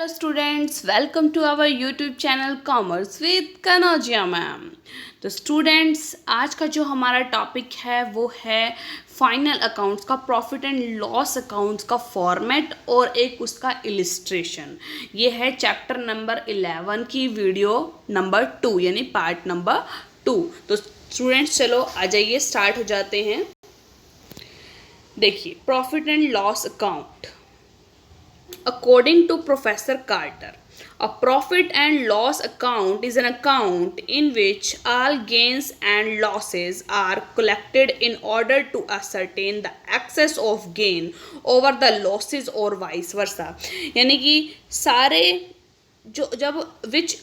Hello students, welcome to our YouTube channel commerce with Kanaujia ma'am. तो students, आज का जो हमारा टॉपिक है वो है फाइनल अकाउंट्स का प्रॉफिट एंड लॉस अकाउंट्स का फॉर्मेट और एक उसका इलिस्ट्रेशन। ये है चैप्टर नंबर 11 की वीडियो नंबर 2 यानी पार्ट नंबर 2। तो स्टूडेंट्स चलो आ जाइए, स्टार्ट हो जाते हैं। देखिए, profit and loss account. According to Professor Carter, a profit and loss account is an account in which all gains and losses are collected in order to ascertain the excess of gain over the losses or vice versa। यानी कि सारे जो जब which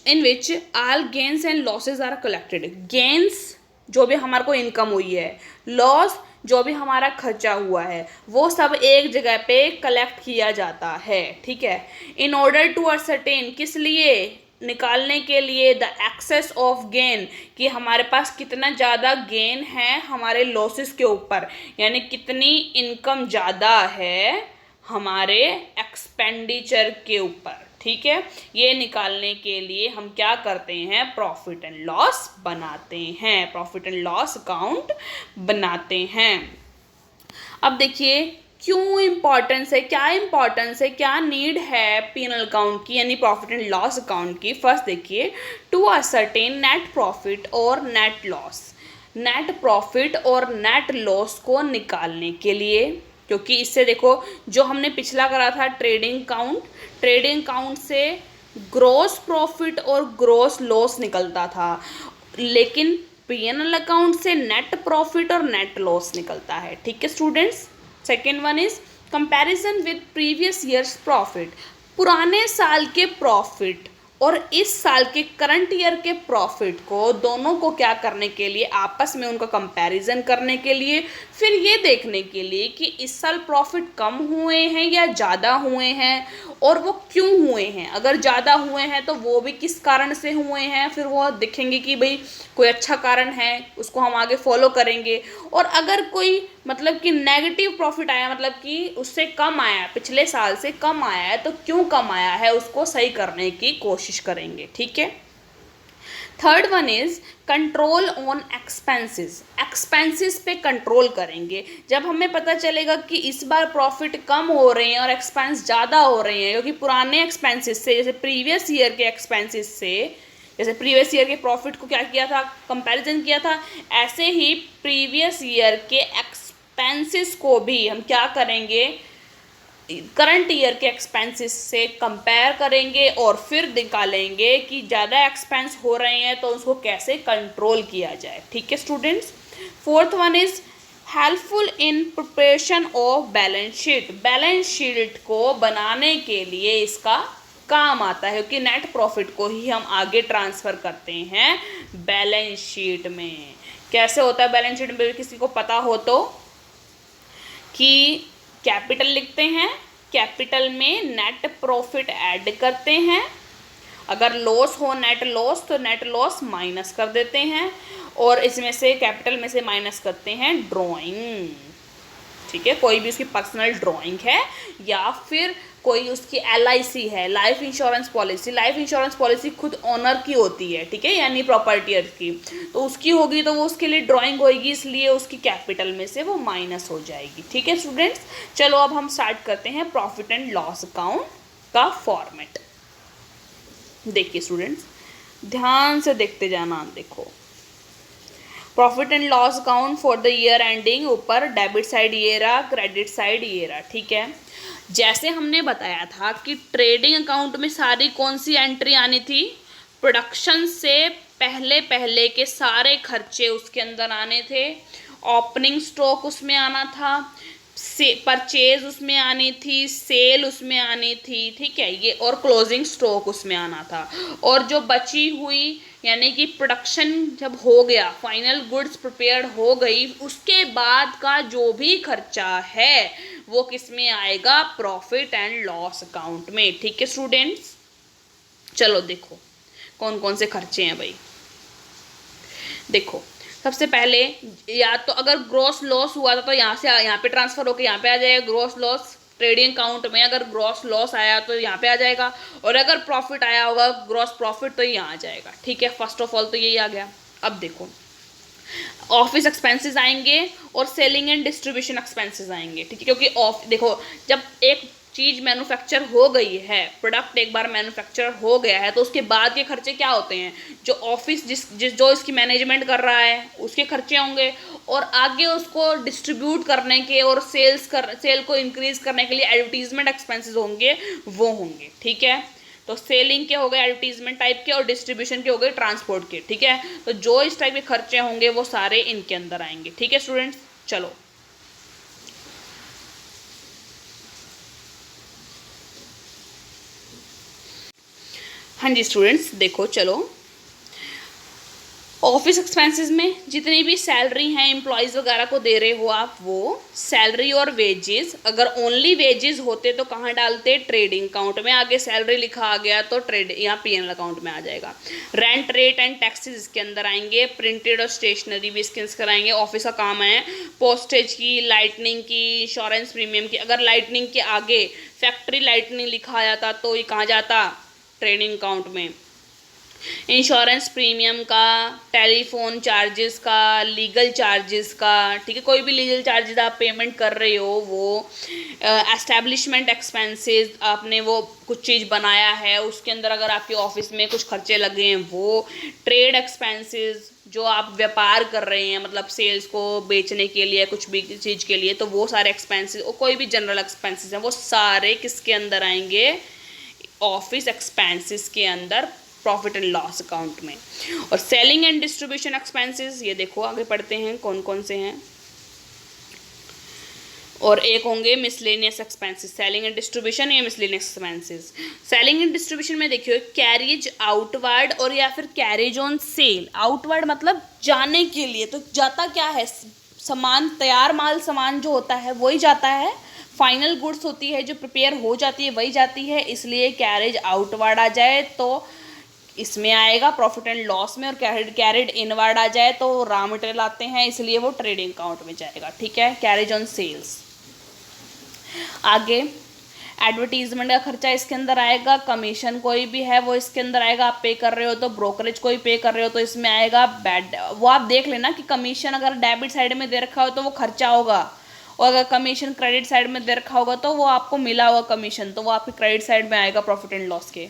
all gains and losses are collected, gains जो भी हमारे को income हुई है, लॉस जो भी हमारा खर्चा हुआ है, वो सब एक जगह पे कलेक्ट किया जाता है। ठीक है, इन ऑर्डर टू असर्टेन, किस लिए? निकालने के लिए द एक्सेस ऑफ गेन, कि हमारे पास कितना ज़्यादा गेन है हमारे लॉसेस के ऊपर, यानी कितनी इनकम ज़्यादा है हमारे एक्सपेंडिचर के ऊपर। ठीक है, ये निकालने के लिए हम क्या करते हैं? प्रॉफिट एंड लॉस बनाते हैं, प्रॉफिट एंड लॉस अकाउंट बनाते हैं। अब देखिए क्यों इम्पोर्टेंस है, क्या नीड है पीएनएल अकाउंट की यानी प्रॉफिट एंड लॉस अकाउंट की। फर्स्ट देखिए, टू असर्टेन नेट प्रॉफिट और नेट लॉस, नेट प्रॉफिट और नेट लॉस को निकालने के लिए, क्योंकि इससे देखो जो हमने पिछला करा था ट्रेडिंग अकाउंट से ग्रॉस प्रॉफिट और ग्रॉस लॉस निकलता था, लेकिन पीएनएल अकाउंट से नेट प्रॉफिट और नेट लॉस निकलता है। ठीक है students. Second one is comparison with previous years profit, पुराने साल के प्रॉफिट और इस साल के करंट ईयर के प्रॉफिट को दोनों को क्या करने के लिए? आपस में उनका कंपैरिजन करने के लिए, फिर ये देखने के लिए कि इस साल प्रॉफिट कम हुए हैं या ज़्यादा हुए हैं और वो क्यों हुए हैं। अगर ज़्यादा हुए हैं तो वो भी किस कारण से हुए हैं, फिर वो देखेंगे कि भाई कोई अच्छा कारण है, उसको हम आगे फॉलो करेंगे। और अगर कोई मतलब कि नेगेटिव प्रॉफिट आया, मतलब कि उससे कम आया, पिछले साल से कम आया है, तो क्यों कम आया है उसको सही करने की कोशिश करेंगे। ठीक है। Third one is control on expenses पे कंट्रोल करेंगे। जब हमें पता चलेगा कि इस बार प्रॉफिट कम हो रहे हैं और एक्सपेंस ज़्यादा हो रहे हैं, क्योंकि पुराने एक्सपेंसेस से, जैसे प्रीवियस ईयर के एक्सपेंसेस से, जैसे प्रीवियस ईयर के प्रॉफिट को क्या किया था? कंपैरिजन किया था, ऐसे ही प्रीवियस ईयर के एक्सपेंसेस को भी हम क्या करेंगे? करंट ईयर के एक्सपेंसेस से कंपेयर करेंगे और फिर निकालेंगे कि ज़्यादा एक्सपेंस हो रहे हैं तो उसको कैसे कंट्रोल किया जाए। ठीक है students. Fourth one is helpful in preparation of balance sheet, balance sheet को बनाने के लिए इसका काम आता है, क्योंकि नेट प्रॉफिट को ही हम आगे ट्रांसफ़र करते हैं बैलेंस शीट में। कैसे होता है बैलेंस शीट में? किसी को पता हो तो, कि कैपिटल लिखते हैं, कैपिटल में नेट प्रॉफिट ऐड करते हैं, अगर लॉस हो नेट लॉस तो नेट लॉस माइनस कर देते हैं, और इसमें से कैपिटल में से माइनस करते हैं ड्राइंग। ठीक है, कोई भी उसकी पर्सनल ड्राइंग है या फिर कोई उसकी LIC है, लाइफ इंश्योरेंस पॉलिसी खुद ओनर की होती है। ठीक है, यानी प्रॉपर्टी की, तो उसकी होगी तो वो उसके लिए ड्राइंग होगी, इसलिए उसकी कैपिटल में से वो माइनस हो जाएगी। ठीक है स्टूडेंट्स। चलो अब हम स्टार्ट करते हैं प्रॉफिट एंड लॉस अकाउंट का फॉर्मेट। देखिए स्टूडेंट्स, ध्यान से देखते जाना। देखो, profit and loss account for the year ending, ऊपर डेबिट साइड ये रहा, क्रेडिट साइड ये रहा। ठीक है, जैसे हमने बताया था कि ट्रेडिंग अकाउंट में सारी कौन सी एंट्री आनी थी? प्रोडक्शन से पहले के सारे खर्चे उसके अंदर आने थे, ओपनिंग स्टॉक उसमें आना था, परचेज उसमें आनी थी, सेल उसमें आनी थी। ठीक है, ये और क्लोजिंग स्टॉक उसमें आना था। और जो बची हुई यानी कि प्रोडक्शन जब हो गया, फाइनल गुड्स प्रिपेयर्ड हो गई, उसके बाद का जो भी खर्चा है वो किस में आएगा? प्रॉफिट एंड लॉस अकाउंट में। ठीक है स्टूडेंट्स। चलो देखो कौन कौन से खर्चे हैं भाई। देखो, सबसे पहले या तो अगर ग्रॉस लॉस हुआ था तो यहाँ से यहाँ पे ट्रांसफर होकर यहाँ पे आ जाएगा ग्रॉस लॉस। ट्रेडिंग अकाउंट में अगर ग्रॉस लॉस आया तो यहाँ पे आ जाएगा, और अगर प्रॉफिट आया होगा ग्रॉस प्रॉफिट तो यहाँ आ जाएगा। ठीक है, फर्स्ट ऑफ ऑल तो यही आ गया। अब देखो ऑफिस एक्सपेंसेस आएंगे और सेलिंग एंड डिस्ट्रीब्यूशन एक्सपेंसेस आएंगे। ठीक है, क्योंकि देखो जब एक चीज मैन्युफैक्चर हो गई है, प्रोडक्ट एक बार मैन्युफैक्चर हो गया है, तो उसके बाद के खर्चे क्या होते हैं, जो ऑफिस जो इसकी मैनेजमेंट कर रहा है उसके खर्चे होंगे, और आगे उसको डिस्ट्रीब्यूट करने के और सेल को इंक्रीज करने के लिए एडवर्टीजमेंट एक्सपेंसेस होंगे, वो होंगे। ठीक है, तो सेलिंग के हो गए एडवर्टीजमेंट टाइप के, और डिस्ट्रीब्यूशन के हो गए ट्रांसपोर्ट के। ठीक है, तो जो इस टाइप के खर्चे होंगे वो सारे इनके अंदर आएंगे। ठीक है स्टूडेंट्स, चलो हाँ जी स्टूडेंट्स, देखो चलो ऑफिस एक्सपेंसेस में जितनी भी सैलरी हैं एम्प्लॉयज़ वगैरह को दे रहे हो आप, वो सैलरी और वेजेस, अगर ओनली वेजेस होते तो कहाँ डालते, ट्रेडिंग अकाउंट में, आगे सैलरी लिखा आ गया तो यहाँ पीएनएल अकाउंट में आ जाएगा। रेंट रेट एंड टैक्सेस इसके अंदर आएंगे, प्रिंटेड और स्टेशनरी भी इसके अंदर आएंगे, ऑफिस का काम है, पोस्टेज की, लाइटनिंग की, इंश्योरेंस प्रीमियम की। अगर लाइटनिंग के आगे फैक्ट्री लाइटनिंग लिखा आ जाता तो ये कहाँ जाता, ट्रेडिंग अकाउंट में। इंश्योरेंस प्रीमियम का, टेलीफोन चार्जेस का, लीगल चार्जेस का, ठीक है, कोई भी लीगल चार्जेस आप पेमेंट कर रहे हो वो, एस्टैब्लिशमेंट एक्सपेंसेस, आपने वो कुछ चीज़ बनाया है उसके अंदर अगर आपके ऑफिस में कुछ खर्चे लगे हैं वो, ट्रेड एक्सपेंसेस जो आप व्यापार कर रहे हैं, मतलब सेल्स को बेचने के लिए कुछ भी चीज़ के लिए, तो वो सारे एक्सपेंसेस, और कोई भी जनरल एक्सपेंसेस हैं वो सारे किसके अंदर आएंगे, ऑफिस एक्सपेंसेस के अंदर, प्रॉफिट एंड लॉस अकाउंट में। और सेलिंग एंड डिस्ट्रीब्यूशन एक्सपेंसेस, ये देखो आगे पढ़ते हैं कौन कौन से हैं, और एक होंगे miscellaneous expenses, selling and distribution, या miscellaneous expenses. Selling and distribution में देखियो कैरिज आउटवर्ड और या फिर कैरिज ऑन सेल। आउटवर्ड मतलब जाने के लिए, तो जाता क्या है, सामान, तैयार माल सामान जो होता है वही जाता है, फाइनल गुड्स होती है जो प्रिपेयर हो जाती है वही जाती है, इसलिए कैरेज आउटवर्ड आ जाए तो इसमें आएगा प्रॉफिट एंड लॉस में, और कैरिड इनवर्ड आ जाए तो रॉ मटेरियल आते हैं इसलिए वो ट्रेडिंग अकाउंट में जाएगा। ठीक है, कैरेज ऑन सेल्स। आगे एडवर्टीजमेंट का खर्चा इसके अंदर आएगा, कमीशन कोई भी है वो इसके अंदर आएगा, आप पे कर रहे हो तो, ब्रोकरेज कोई पे कर रहे हो तो इसमें आएगा। बैड वो आप देख लेना कि कमीशन अगर डेबिट साइड में दे रखा हो तो वो खर्चा होगा, और अगर कमीशन क्रेडिट साइड में दे रखा होगा तो वो आपको मिला हुआ कमीशन, तो वो आपके क्रेडिट साइड में आएगा प्रॉफिट एंड लॉस के।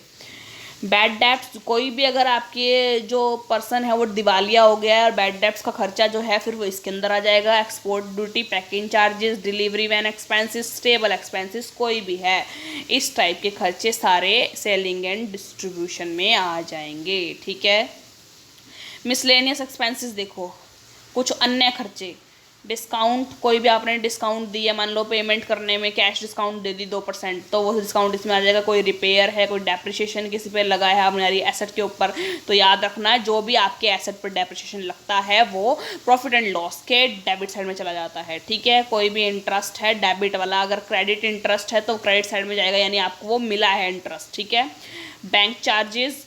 बैड डेब्ट्स, कोई भी अगर आपके जो पर्सन है वो दिवालिया हो गया है और बैड डेब्ट्स का खर्चा जो है फिर वो इसके अंदर आ जाएगा। Export duty, packing charges, delivery van expenses, stable expenses, कोई भी है इस टाइप के खर्चे सारे सेलिंग एंड डिस्ट्रीब्यूशन में आ जाएंगे। ठीक है, मिसलेनियस एक्सपेंसेस देखो, कुछ अन्य खर्चे, डिस्काउंट, कोई भी आपने डिस्काउंट दिया, मान लो पेमेंट करने में कैश डिस्काउंट दे दी 2%, तो वो डिस्काउंट इसमें आ जाएगा। कोई रिपेयर है, कोई डेप्रिशिएशन किसी पे लगा है हमारी एसेट के ऊपर, तो याद रखना जो भी आपके एसेट पर डेप्रिशिएशन लगता है वो प्रॉफिट एंड लॉस के डेबिट साइड में चला जाता है। ठीक है, कोई भी इंटरेस्ट है डेबिट वाला, अगर क्रेडिट इंटरेस्ट है तो क्रेडिट साइड में जाएगा, यानी आपको वो मिला है इंटरेस्ट। ठीक है, bank charges,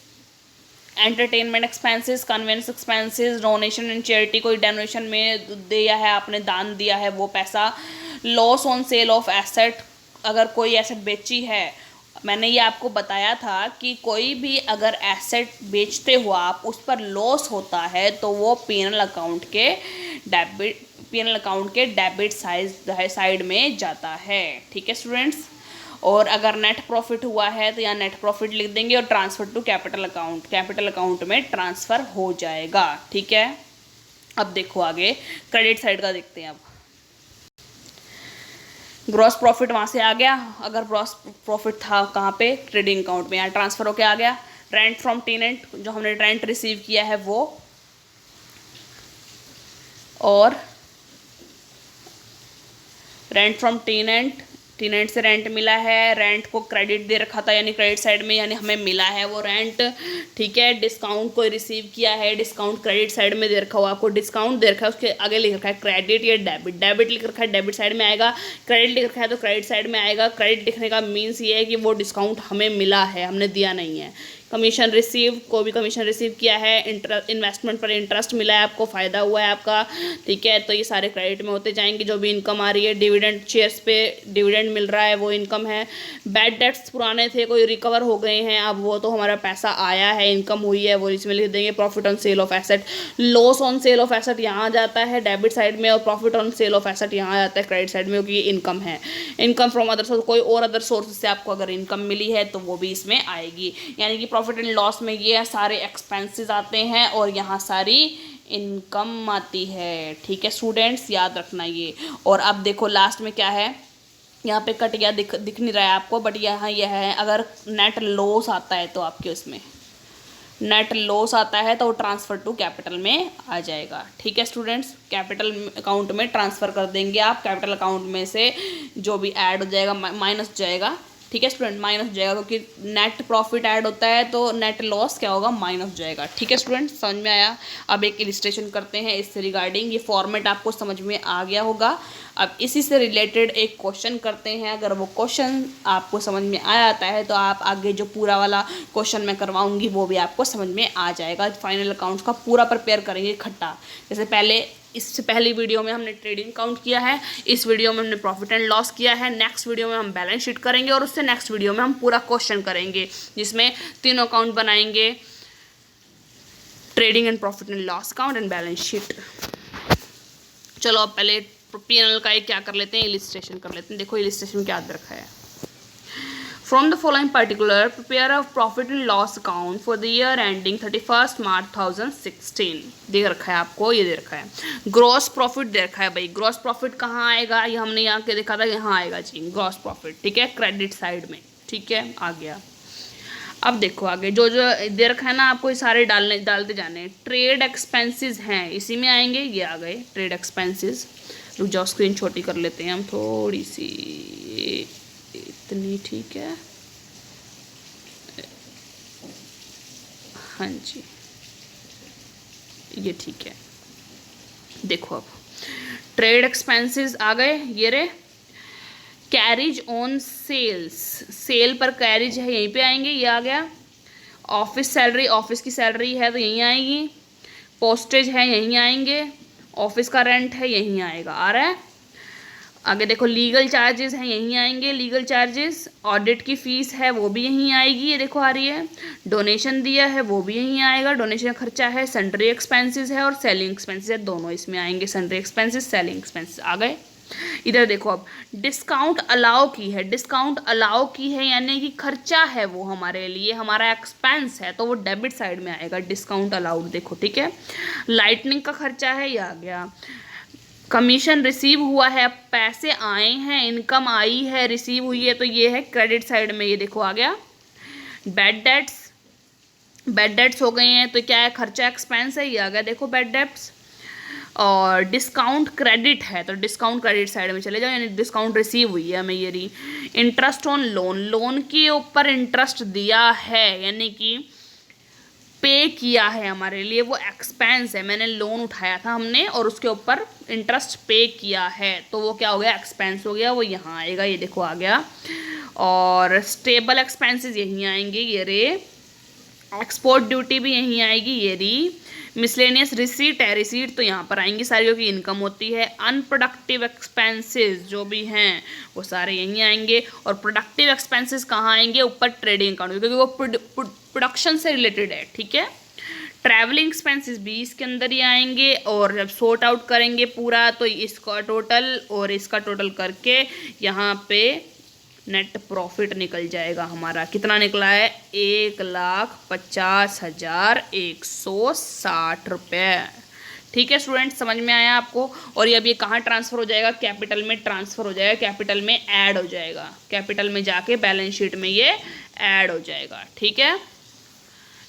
entertainment expenses, conveyance expenses, donation and charity, कोई डोनेशन में दिया है आपने, दान दिया है वो पैसा। Loss on sale of asset, अगर कोई एसेट बेची है, मैंने ये आपको बताया था कि कोई भी अगर एसेट बेचते हो आप उस पर लॉस होता है तो वो पीएनएल अकाउंट के डेबिट साइड में जाता है। ठीक है स्टूडेंट्स, और अगर नेट प्रॉफिट हुआ है तो यहाँ नेट प्रॉफिट लिख देंगे और ट्रांसफर टू कैपिटल अकाउंट में ट्रांसफ़र हो जाएगा। ठीक है, अब देखो आगे क्रेडिट साइड का देखते हैं। अब ग्रॉस प्रॉफिट वहाँ से आ गया, अगर ग्रॉस प्रॉफिट था कहाँ पे, ट्रेडिंग अकाउंट में, यहाँ ट्रांसफ़र होके आ गया। रेंट फ्रॉम टेनेंट, जो हमने रेंट रिसीव किया है वो, और रेंट फ्रॉम टेनेंट से रेंट मिला है, रेंट को क्रेडिट दे रखा था यानी क्रेडिट साइड में, यानी हमें मिला है वो रेंट। ठीक है, डिस्काउंट कोई रिसीव किया है, डिस्काउंट क्रेडिट साइड में दे रखा हुआ, आपको डिस्काउंट दे रखा है, उसके आगे लिख रखा है क्रेडिट या डेबिट लिख रखा है डेबिट साइड में आएगा, क्रेडिट लिख रखा है तो क्रेडिट साइड में आएगा। क्रेडिट लिखने का मीन्स ये है कि वो डिस्काउंट हमें मिला है, हमने दिया नहीं है, कमीशन रिसीव, कोई भी कमीशन रिसीव किया है, इन्वेस्टमेंट पर इंटरेस्ट मिला है आपको, फ़ायदा हुआ है आपका, ठीक है, तो ये सारे क्रेडिट में होते जाएंगे। जो भी इनकम आ रही है, डिविडेंड शेयर्स पे डिविडेंड मिल रहा है वो इनकम है। बैड डेट्स पुराने थे, कोई रिकवर हो गए हैं, अब वो तो हमारा पैसा आया है, इनकम हुई है, वो इसमें लिख देंगे profit on sale of asset. Loss on sale of asset यहाँ जाता है डेबिट साइड में, और profit on sale of asset यहाँ जाता है क्रेडिट साइड में, क्योंकि ये इनकम है। इनकम फ्रॉम अदर सोर्स, कोई और अदर सोर्स से आपको अगर इनकम मिली है तो वो भी इसमें आएगी। यानी कि प्रॉफिट एंड लॉस में ये सारे एक्सपेंसेस आते हैं और यहाँ सारी इनकम आती है। ठीक है स्टूडेंट्स, याद रखना ये। और अब देखो लास्ट में क्या है, यहाँ पे कट गया, दिख नहीं रहा है आपको, बट यहाँ यह है, अगर नेट लॉस आता है तो आपके उसमें नेट लॉस आता है तो वो ट्रांसफ़र टू कैपिटल में आ जाएगा। ठीक है स्टूडेंट्स, कैपिटल अकाउंट में ट्रांसफ़र कर देंगे आप, कैपिटल अकाउंट में से जो भी ऐड हो जाएगा माइनस हो जाएगा। ठीक है स्टूडेंट, माइनस हो जाएगा, क्योंकि नेट प्रॉफिट ऐड होता है तो नेट लॉस क्या होगा, माइनस हो जाएगा। ठीक है स्टूडेंट, समझ में आया। अब एक इलिस्ट्रेशन करते हैं इससे रिगार्डिंग, ये फॉर्मेट आपको समझ में आ गया होगा। अब इसी से रिलेटेड एक क्वेश्चन करते हैं, अगर वो क्वेश्चन आपको समझ में आ जाता है तो आप आगे जो पूरा वाला क्वेश्चन मैं करवाऊंगी वो भी आपको समझ में आ जाएगा। फाइनल अकाउंट्स का पूरा प्रिपेयर करेंगे इकट्ठा। जैसे पहले, इससे पहली वीडियो में हमने ट्रेडिंग अकाउंट किया है, इस वीडियो में हमने प्रॉफिट एंड लॉस किया है, नेक्स्ट वीडियो में हम बैलेंस शीट करेंगे, और उससे नेक्स्ट वीडियो में हम पूरा क्वेश्चन करेंगे जिसमें तीनों अकाउंट बनाएंगे, trading and profit and loss account and balance sheet. चलो अब पहले P&L का एक क्या कर लेते हैं, इलिस्ट्रेशन कर लेते हैं। देखो इलिस्ट्रेशन में क्या दे रखा है। From the following particular, prepare a profit and loss account for the year ending 31st March 2016। दे रखा है आपको, ये दे रखा है। ग्रॉस प्रॉफिट दे रखा है भाई, ग्रॉस प्रॉफिट कहाँ आएगा, ये हमने यहाँ के देखा था, यहाँ आएगा जी ग्रॉस प्रॉफिट। ठीक है, क्रेडिट साइड में। ठीक है, आ गया। अब देखो आगे जो जो दे रखा है ना, आपको ये सारे डालते जाने। ट्रेड एक्सपेंसेस हैं, इसी में आएंगे, ये आ गए ट्रेड एक्सपेंसेस। रुक जाओ, स्क्रीन छोटी कर लेते हैं हम थोड़ी सी, इतनी ठीक है। हाँ जी, ये ठीक है। देखो अब ट्रेड एक्सपेंसेस आ गए, ये रे। कैरिज ऑन सेल्स, सेल पर कैरिज है, यहीं पे आएंगे, ये आ गया। ऑफिस सैलरी, ऑफिस की सैलरी है तो यहीं आएगी। पोस्टेज है, यहीं आएंगे। ऑफिस का रेंट है, यहीं आएगा, आ रहा है। आगे देखो लीगल चार्जेस हैं, यहीं आएंगे लीगल चार्जेस। ऑडिट की फ़ीस है, वो भी यहीं आएगी, ये देखो आ रही है। डोनेशन दिया है, वो भी यहीं आएगा, डोनेशन खर्चा है। सन्ड्री एक्सपेंसेस है और सेलिंग एक्सपेंसेस है, दोनों इसमें आएंगे। सन्ड्री एक्सपेंसेस, सेलिंग एक्सपेंसेस आ गए। इधर देखो अब डिस्काउंट अलाउ की है, डिस्काउंट अलाउ की है यानी कि खर्चा है वो हमारे लिए, हमारा एक्सपेंस है, तो वो डेबिट साइड में आएगा डिस्काउंट अलाउड। देखो ठीक है, लाइटनिंग का खर्चा है, ये आ गया। कमीशन रिसीव हुआ है, पैसे आए हैं, इनकम आई है, रिसीव हुई है, तो ये है क्रेडिट साइड में, ये देखो आ गया। बैड डेट्स, बैड डेट्स हो गए हैं तो क्या है, खर्चा एक्सपेंस है, ये आ गया देखो बैड डेट्स। और डिस्काउंट क्रेडिट है तो डिस्काउंट क्रेडिट साइड में चले जाओ, यानी डिस्काउंट रिसीव हुई है हमें ये रही। इंटरेस्ट ऑन लोन, लोन के ऊपर इंटरेस्ट दिया है यानी कि पे किया है हमारे लिए, वो एक्सपेंस है, मैंने लोन उठाया था हमने और उसके ऊपर इंटरेस्ट पे किया है, तो वो क्या हो गया, एक्सपेंस हो गया, वो यहाँ आएगा, ये देखो आ गया। और स्टेबल एक्सपेंसेस यहीं आएंगे, ये रे। एक्सपोर्ट ड्यूटी भी यहीं आएगी, ये री। मिसलेनियस रिसीट है, रिसीट तो यहाँ पर आएंगी सारी, क्योंकि इनकम होती है। अनप्रोडक्टिव एक्सपेंसेस जो भी हैं वो सारे यहीं आएंगे। और प्रोडक्टिव एक्सपेंसेस कहाँ आएंगे, ऊपर ट्रेडिंग अकाउंट, क्योंकि वो प्रोडक्शन से रिलेटेड है। ठीक है, ट्रैवलिंग एक्सपेंसेस भी इसके अंदर ही आएंगे। और जब सॉर्ट आउट करेंगे पूरा तो इसका टोटल और इसका टोटल करके यहाँ पे नेट प्रॉफिट निकल जाएगा हमारा। कितना निकला है, 1,50,160 रुपये। ठीक है स्टूडेंट, समझ में आया आपको। और ये अब ये कहाँ ट्रांसफ़र हो जाएगा, कैपिटल में ट्रांसफ़र हो जाएगा, कैपिटल में ऐड हो जाएगा, कैपिटल में जाके बैलेंस शीट में ये ऐड हो जाएगा। ठीक है,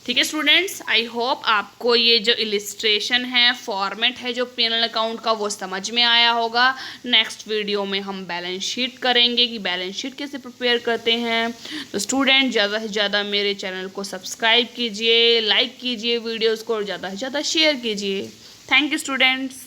ठीक है स्टूडेंट्स, आई होप आपको ये जो इलिस्ट्रेशन है, फॉर्मेट है जो P&L अकाउंट का, वो समझ में आया होगा। नेक्स्ट वीडियो में हम बैलेंस शीट करेंगे कि बैलेंस शीट कैसे प्रिपेयर करते हैं। तो स्टूडेंट ज़्यादा से ज़्यादा मेरे चैनल को सब्सक्राइब कीजिए, लाइक कीजिए वीडियोज़ को, और ज़्यादा से ज़्यादा शेयर कीजिए। Thank you students.